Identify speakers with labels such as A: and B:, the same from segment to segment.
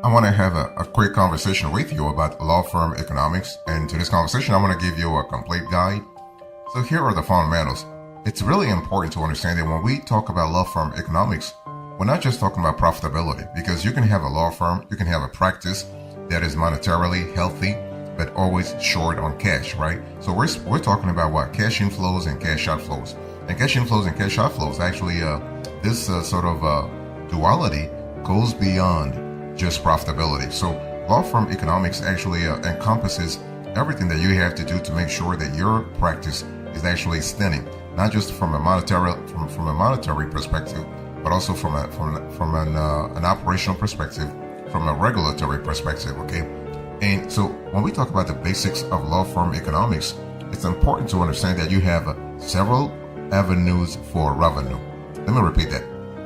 A: I want to have a quick conversation with you about law firm economics, and to this conversation, I want to give you a complete guide. So, here are the fundamentals. It's really important to understand that when we talk about law firm economics, we're not just talking about profitability, because you can have a law firm, you can have a practice that is monetarily healthy, but always short on cash, right? So, we're talking about what? Cash inflows and cash outflows. And cash inflows and cash outflows actually, this sort of duality goes beyond just profitability. So law firm economics actually encompasses everything that you have to do to make sure that your practice is actually standing, not just from a monetary perspective, but also from an operational perspective, from a regulatory perspective. Okay, and so when we talk about the basics of law firm economics, it's important to understand that you have several avenues for revenue. Let me repeat that.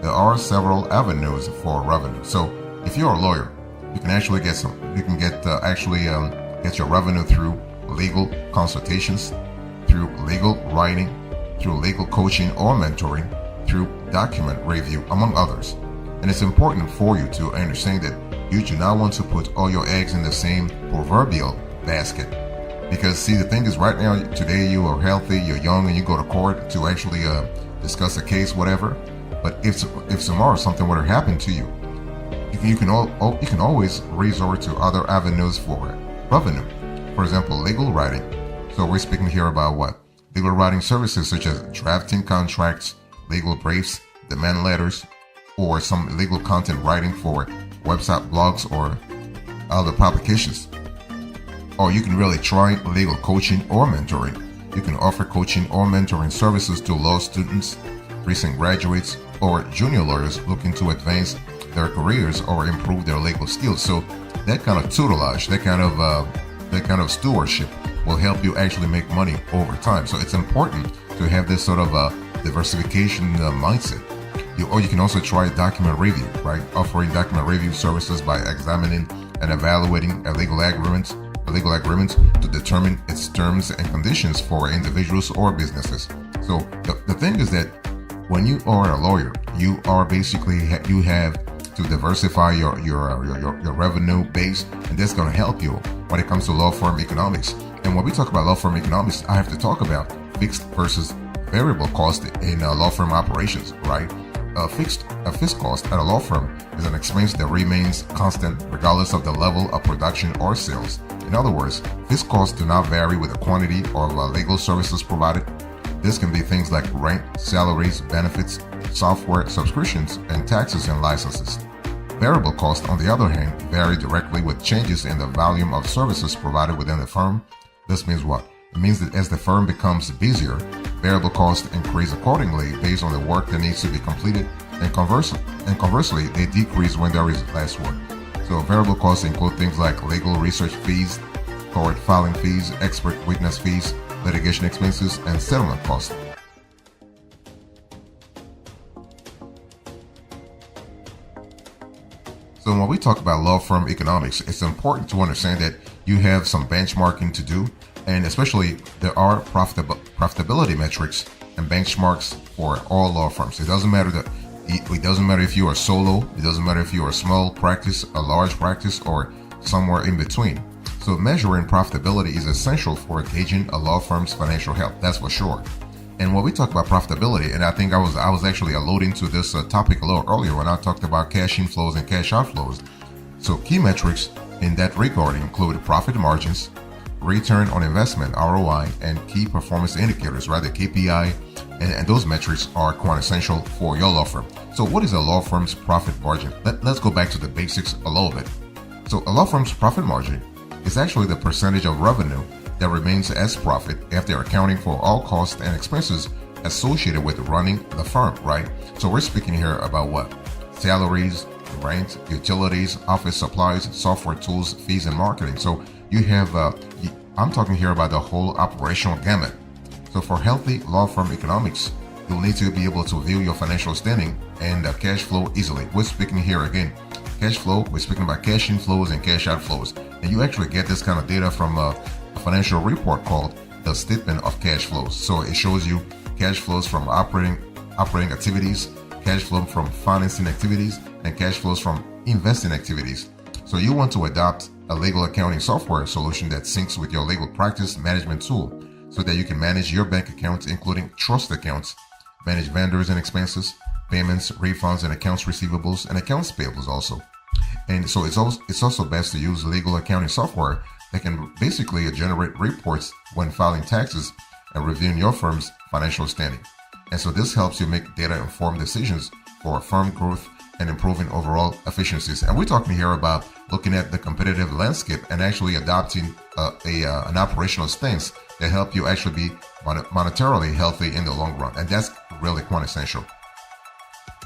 A: There are several avenues for revenue. So if you're a lawyer, you can actually get get your revenue through legal consultations, through legal writing, through legal coaching or mentoring, through document review, among others. And it's important for you to understand that you do not want to put all your eggs in the same proverbial basket. Because see, the thing is, right now, today you are healthy, you're young, and you go to court to actually discuss a case, whatever. But if tomorrow something were to happen to you, you can always resort to other avenues for revenue. For example, legal writing. So we're speaking here about what? Legal writing services such as drafting contracts, legal briefs, demand letters, or some legal content writing for website blogs or other publications. Or you can really try legal coaching or mentoring. You can offer coaching or mentoring services to law students, recent graduates, or junior lawyers looking to advance their careers or improve their legal skills. So that kind of tutelage, that kind of stewardship will help you actually make money over time. So it's important to have this sort of diversification mindset. You can also try document review, right? Offering document review services by examining and evaluating legal agreements to determine its terms and conditions for individuals or businesses. So the thing is that when you are a lawyer, you are basically you have to diversify your revenue base, and that's going to help you when it comes to law firm economics. And when we talk about law firm economics, I have to talk about fixed versus variable cost in law firm operations, right? A fixed cost at a law firm is an expense that remains constant regardless of the level of production or sales. In other words, fixed costs do not vary with the quantity of legal services provided. This can be things like rent, salaries, benefits, software, subscriptions, and taxes and licenses. Variable costs, on the other hand, vary directly with changes in the volume of services provided within the firm. This means what? It means that as the firm becomes busier, variable costs increase accordingly based on the work that needs to be completed, and conversely, they decrease when there is less work. So variable costs include things like legal research fees, court filing fees, expert witness fees, litigation expenses, and settlement costs. So when we talk about law firm economics, it's important to understand that you have some benchmarking to do, and especially there are profitability metrics and benchmarks for all law firms. It doesn't matter if you are solo, it doesn't matter if you are a small practice, a large practice, or somewhere in between. So measuring profitability is essential for gauging a law firm's financial health, that's for sure. And when we talk about profitability, and I think I was actually alluding to this topic a little earlier when I talked about cash inflows and cash outflows. So key metrics in that regard include profit margins, return on investment, ROI, and key performance indicators, right? The KPI, and those metrics are quintessential for your law firm. So what is a law firm's profit margin? Let's go back to the basics a little bit. So a law firm's profit margin is actually the percentage of revenue that remains as profit after accounting for all costs and expenses associated with running the firm, right? So we're speaking here about what? Salaries, rent, utilities, office supplies, software tools, fees, and marketing. So you have, I'm talking here about the whole operational gamut. So for healthy law firm economics, you'll need to be able to view your financial standing and cash flow easily. We're speaking here again, cash flow, we're speaking about cash inflows and cash outflows. And you actually get this kind of data from a financial report called the Statement of Cash Flows. So it shows you cash flows from operating activities, cash flow from financing activities, and cash flows from investing activities. So you want to adopt a legal accounting software solution that syncs with your legal practice management tool so that you can manage your bank accounts, including trust accounts, manage vendors and expenses, payments, refunds, and accounts receivables, and accounts payables also. And so it's also best to use legal accounting software that can basically generate reports when filing taxes and reviewing your firm's financial standing. And so this helps you make data-informed decisions for firm growth and improving overall efficiencies. And we're talking here about looking at the competitive landscape and actually adopting an operational stance that help you actually be monetarily healthy in the long run. And that's really quite essential.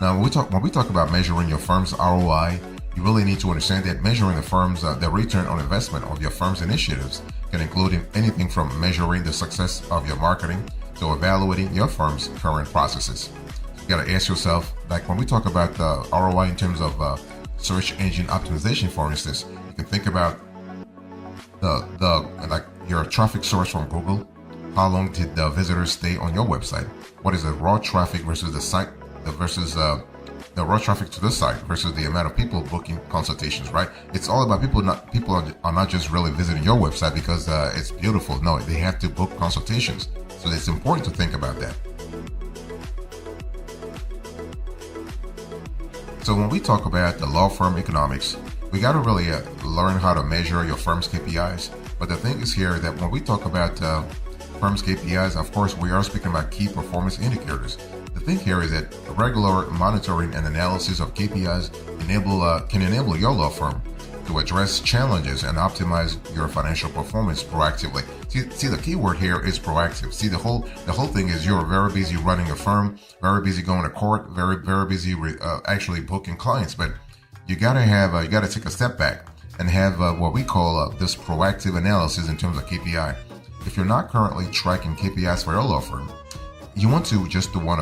A: Now, when we talk about measuring your firm's ROI, you really need to understand that measuring the return on investment of your firm's initiatives can include anything from measuring the success of your marketing to evaluating your firm's current processes. You got to ask yourself, like when we talk about the ROI in terms of search engine optimization, for instance, you can think about like your traffic source from Google. How long did the visitors stay on your website? What is the raw traffic versus the raw traffic to the site versus the amount of people booking consultations, right? It's all about people are not just really visiting your website because it's beautiful. No, they have to book consultations. So it's important to think about that. So when we talk about the law firm economics, we got to really learn how to measure your firm's KPIs. But the thing is here that when we talk about firm's KPIs, of course, we are speaking about key performance indicators. The thing here is that regular monitoring and analysis of KPIs can enable your law firm to address challenges and optimize your financial performance proactively. See, the key word here is proactive. See, the whole thing is you're very busy running a firm, very busy going to court, very busy actually booking clients. But you gotta take a step back and have what we call this proactive analysis in terms of KPI. If you're not currently tracking KPIs for your law firm, you want to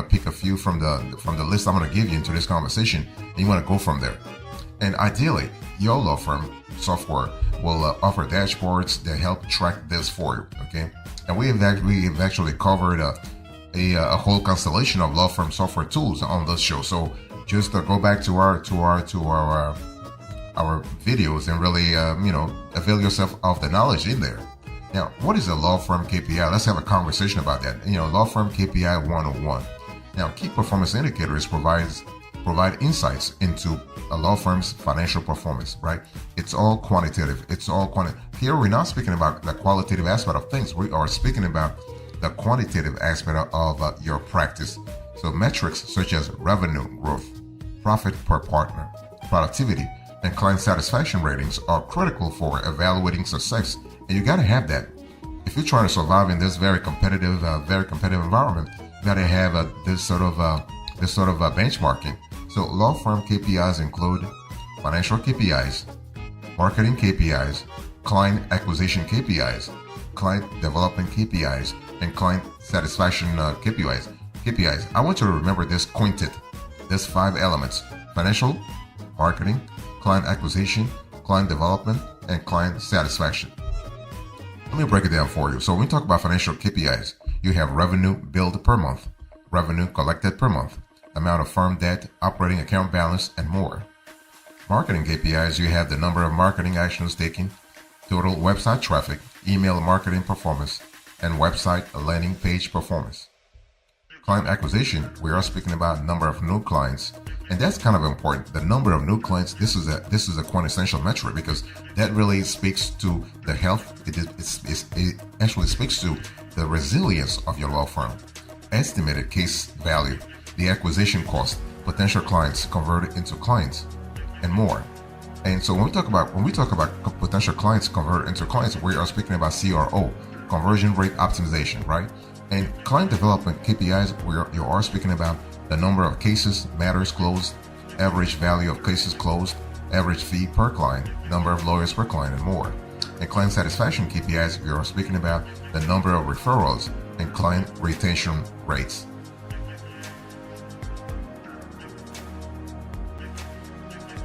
A: pick a few from the list I'm going to give you into this conversation, and you want to go from there. And ideally, your law firm software will offer dashboards that help track this for you. Okay, and we have actually covered a whole constellation of law firm software tools on this show. So just go back to our videos and really avail yourself of the knowledge in there. Now, what is a law firm KPI? Let's have a conversation about that. Law firm KPI 101. Now, key performance indicators provide insights into a law firm's financial performance, right? It's all quantitative. Here, we're not speaking about the qualitative aspect of things. We are speaking about the quantitative aspect of your practice. So metrics such as revenue growth, profit per partner, productivity, and client satisfaction ratings are critical for evaluating success. And you got to have that. If you're trying to survive in this very competitive environment, you got to have this sort of benchmarking. So law firm KPIs include financial KPIs, marketing KPIs, client acquisition KPIs, client development KPIs, and client satisfaction KPIs. I want you to remember this quintet, these 5 elements: financial, marketing, client acquisition, client development, and client satisfaction. Let me break it down for you. So when we talk about financial KPIs, you have revenue billed per month, revenue collected per month, amount of firm debt, operating account balance, and more. Marketing KPIs, you have the number of marketing actions taken, total website traffic, email marketing performance, and website landing page performance. Client acquisition, we are speaking about number of new clients, and that's kind of important. The number of new clients, this is a quintessential metric because that really speaks to the health. It actually speaks to the resilience of your law firm. Estimated case value, the acquisition cost, potential clients converted into clients, and more. And so when we talk about potential clients converted into clients, we are speaking about CRO, conversion rate optimization, right? And client development KPIs, you are speaking about the number of cases, matters closed, average value of cases closed, average fee per client, number of lawyers per client, and more. And client satisfaction KPIs, we are speaking about the number of referrals and client retention rates.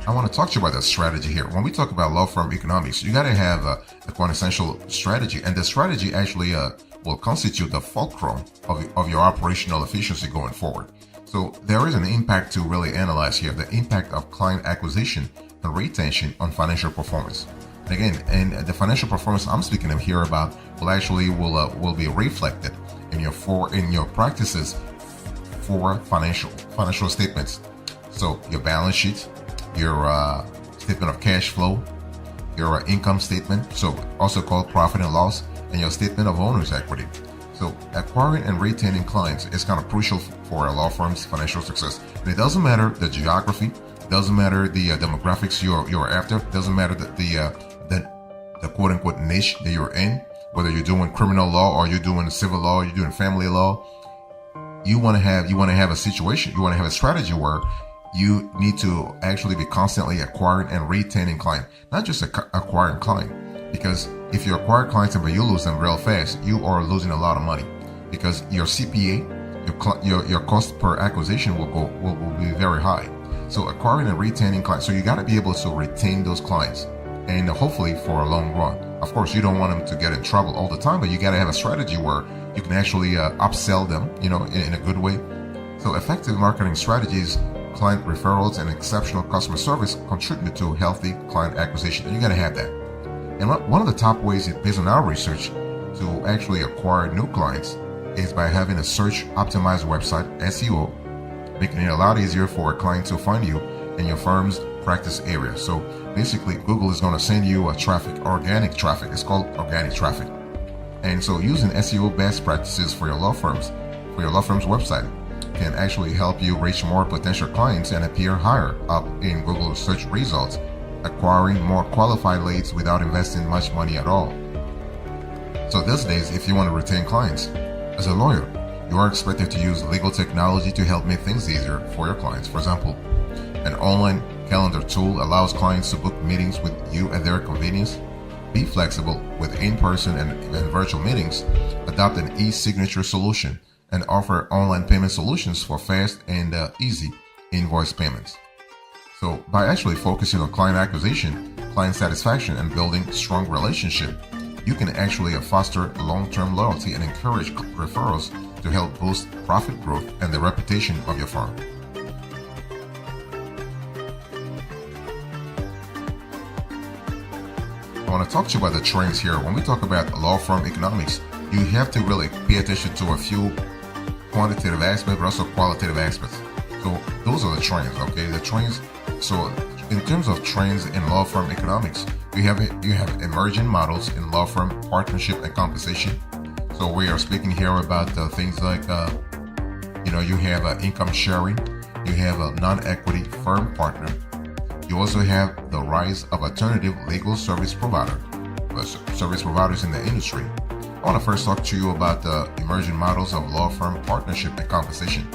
A: I want to talk to you about the strategy here. When we talk about law firm economics, you got to have a quintessential strategy, and the strategy actually will constitute the fulcrum of your operational efficiency going forward. So there is an impact to really analyze here. The impact of client acquisition and retention on financial performance. And again, and the financial performance I'm speaking of here about will be reflected in your practices for financial statements. So your balance sheet, your statement of cash flow, your income statement, so also called profit and loss, and your statement of owner's equity. So acquiring and retaining clients is kind of crucial for a law firm's financial success. And it doesn't matter the geography, doesn't matter the demographics you're after, doesn't matter the quote unquote niche that you're in, whether you're doing criminal law or you're doing civil law, you're doing family law. You want to have a situation, you want to have a strategy where you need to actually be constantly acquiring and retaining client, not just acquiring client. Because if you acquire clients but you lose them real fast, you are losing a lot of money, because your CPA, your cost per acquisition will be very high. So acquiring and retaining clients, so you got to be able to retain those clients, and hopefully for a long run. Of course, you don't want them to get in trouble all the time, but you got to have a strategy where you can actually upsell them, in a good way. So effective marketing strategies, client referrals, and exceptional customer service contribute to healthy client acquisition, and you got to have that. And one of the top ways, based on our research, to actually acquire new clients is by having a search optimized website, SEO, making it a lot easier for a client to find you in your firm's practice area. So basically, Google is going to send you organic traffic. It's called organic traffic. And so using SEO best practices for your law firm's website can actually help you reach more potential clients and appear higher up in Google search results, acquiring more qualified leads without investing much money at all. So these days, if you want to retain clients, as a lawyer, you are expected to use legal technology to help make things easier for your clients. For example, an online calendar tool allows clients to book meetings with you at their convenience. Be flexible with in-person and virtual meetings. Adopt an e-signature solution and offer online payment solutions for fast and easy invoice payments. So by actually focusing on client acquisition, client satisfaction, and building strong relationship, you can actually foster long-term loyalty and encourage referrals to help boost profit growth and the reputation of your firm. I want to talk to you about the trends here. When we talk about law firm economics, you have to really pay attention to a few quantitative aspects, but also qualitative aspects. So those are the trends, okay? The trends. So in terms of trends in law firm economics, you have emerging models in law firm partnership and compensation. So we are speaking here about things like, you have income sharing, you have a non-equity firm partner. You also have the rise of alternative legal service providers in the industry. I want to first talk to you about the emerging models of law firm partnership and compensation.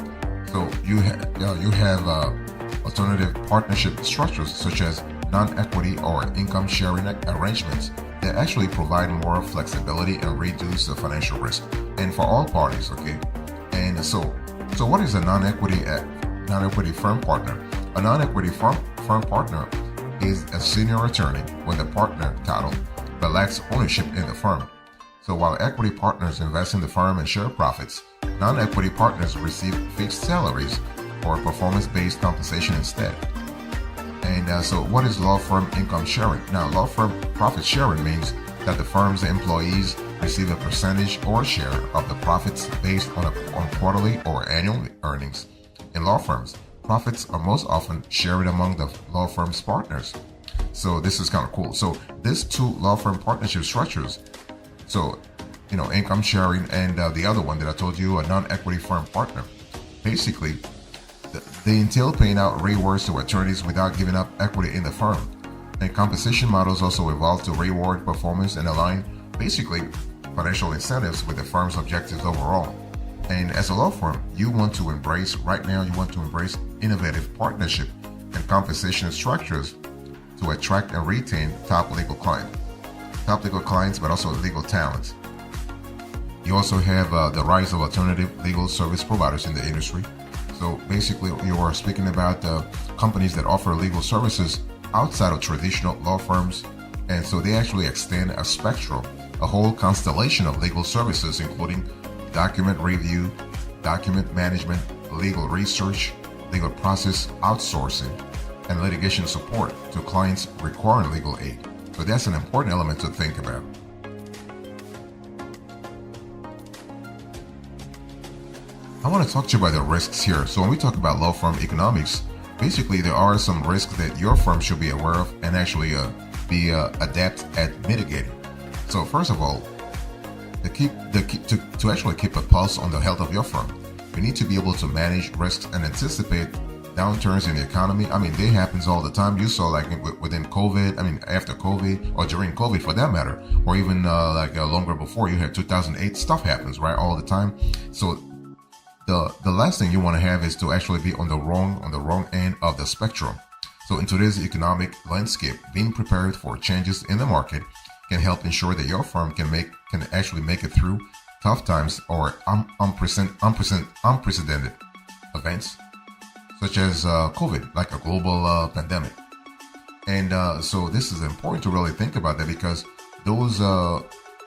A: So you have alternative partnership structures such as non-equity or income sharing arrangements that actually provide more flexibility and reduce the financial risk, and for all parties. Okay, and so what is a non-equity firm partner? A non-equity firm partner is a senior attorney with a partner title but lacks ownership in the firm. So while equity partners invest in the firm and share profits, non-equity partners receive fixed salaries or performance-based compensation instead. And so what is law firm income sharing? Now, law firm profit sharing means that the firm's employees receive a percentage or share of the profits based on quarterly or annual earnings. In law firms, profits are most often shared among the law firm's partners. So this is kind of cool. So these two law firm partnership structures, so income sharing and the other one that I told you, a non-equity firm partner, basically they entail paying out rewards to attorneys without giving up equity in the firm. And compensation models also evolve to reward performance and align basically financial incentives with the firm's objectives overall. And as a law firm, you want to embrace innovative partnership and compensation structures to attract and retain top legal clients, but also legal talents. You also have the rise of alternative legal service providers in the industry. So basically, you are speaking about companies that offer legal services outside of traditional law firms, and so they actually extend a spectrum, a whole constellation of legal services, including document review, document management, legal research, legal process outsourcing, and litigation support to clients requiring legal aid. So that's an important element to think about. I want to talk to you about the risks here. So when we talk about law firm economics, basically there are some risks that your firm should be aware of and actually be adept at mitigating. So first of all, to actually keep a pulse on the health of your firm, you need to be able to manage risks and anticipate downturns in the economy. I mean, they happens all the time. You saw like within COVID, I mean, after COVID or during COVID for that matter, or even longer before, you had 2008, stuff happens, right? All the time. So the last thing you want to have is to actually be on the wrong end of the spectrum. So in today's economic landscape, being prepared for changes in the market can help ensure that your firm can actually make it through tough times or unprecedented events such as COVID, like a global pandemic. And so this is important to really think about that, because those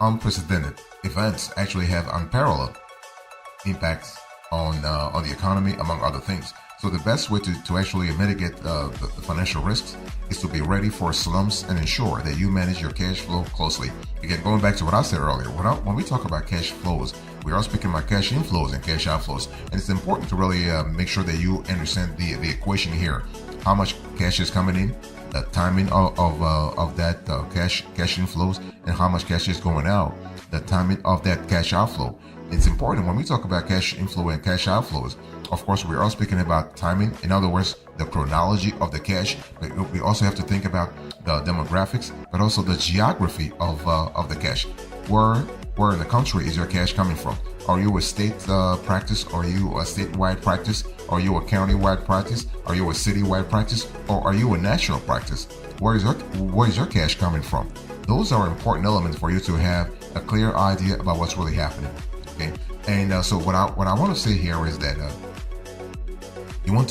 A: unprecedented events actually have unparalleled impacts on the economy, among other things. So the best way to actually mitigate the financial risks is to be ready for slumps and ensure that you manage your cash flow closely. Again, going back to what I said earlier, when we talk about cash flows, we are speaking about cash inflows and cash outflows. And it's important to really make sure that you understand the equation here. How much cash is coming in, the timing of that cash inflows, and how much cash is going out, the timing of that cash outflow. It's important when we talk about cash inflow and cash outflows. Of course, we are speaking about timing. In other words, the chronology of the cash. We also have to think about the demographics, but also the geography of the cash. Where in the country is your cash coming from? Are you a state practice? Are you a statewide practice? Are you a county-wide practice? Are you a city-wide practice? Or are you a national practice? Where is your cash coming from? Those are important elements for you to have a clear idea about what's really happening. Okay, and so what I want to say here is that you want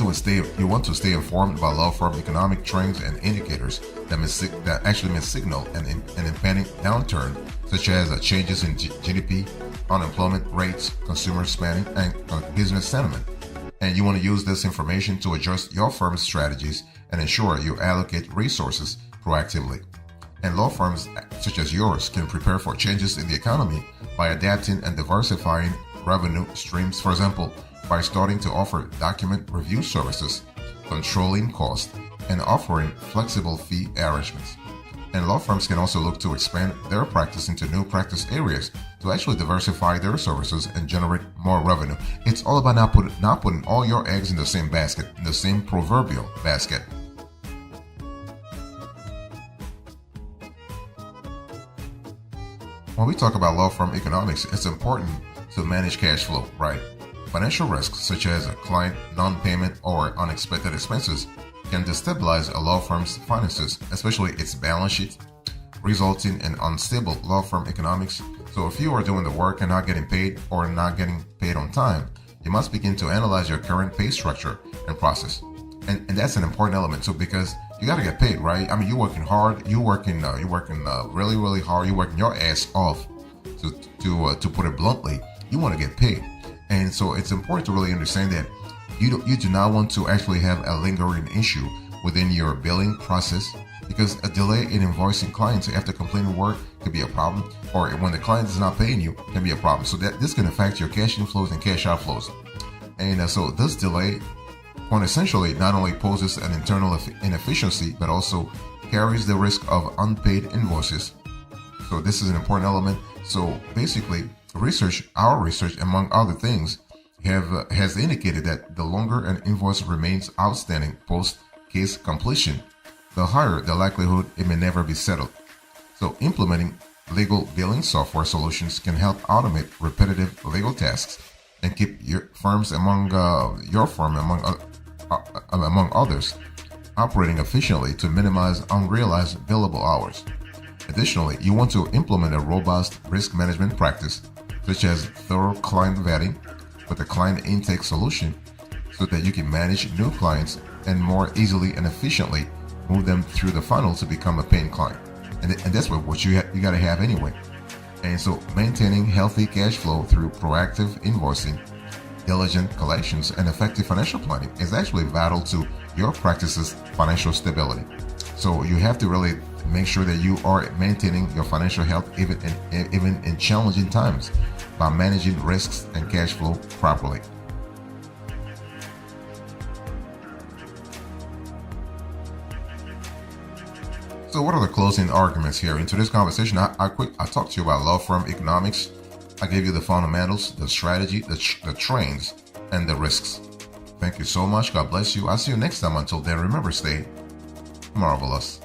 A: to stay informed about law firm economic trends and indicators that actually may signal an impending downturn, such as changes in GDP, unemployment rates, consumer spending, and business sentiment. And you want to use this information to adjust your firm's strategies and ensure you allocate resources proactively. And law firms such as yours can prepare for changes in the economy by adapting and diversifying revenue streams. For example, by starting to offer document review services, controlling costs, and offering flexible fee arrangements. And law firms can also look to expand their practice into new practice areas to actually diversify their services and generate more revenue. It's all about not putting all your eggs in the same basket, in the same proverbial basket. When we talk about law firm economics, it's important to manage cash flow, right? Financial risks such as a client non-payment or unexpected expenses can destabilize a law firm's finances, especially its balance sheet, resulting in unstable law firm economics. So if you are doing the work and not getting paid or not getting paid on time, you must begin to analyze your current pay structure and process. And that's an important element too, because you got to get paid, right? I mean, you're working hard, you're working really, really hard, you're working your ass off. To put it bluntly, you want to get paid. And so it's important to really understand that you do not want to actually have a lingering issue within your billing process, because a delay in invoicing clients after completing work could be a problem, or when the client is not paying you can be a problem. So that this can affect your cash inflows and cash outflows. And so this delay essentially not only poses an internal inefficiency, but also carries the risk of unpaid invoices. So this is an important element. So basically, our research, among other things, has indicated that the longer an invoice remains outstanding post-case completion, the higher the likelihood it may never be settled. So implementing legal billing software solutions can help automate repetitive legal tasks and keep your firm among others operating efficiently to minimize unrealized billable hours. Additionally, you want to implement a robust risk management practice, such as thorough client vetting with a client intake solution, so that you can manage new clients and more easily and efficiently move them through the funnel to become a paying client. And that's what you got to have anyway. And so maintaining healthy cash flow through proactive invoicing, diligent collections, and effective financial planning is actually vital to your practice's financial stability. So you have to really make sure that you are maintaining your financial health even in challenging times by managing risks and cash flow properly. So what are the closing arguments here? In today's conversation, I talked to you about law firm economics. I gave you the fundamentals, the strategy, the trends, and the risks. Thank you so much. God bless you. I'll see you next time. Until then, remember, stay marvelous.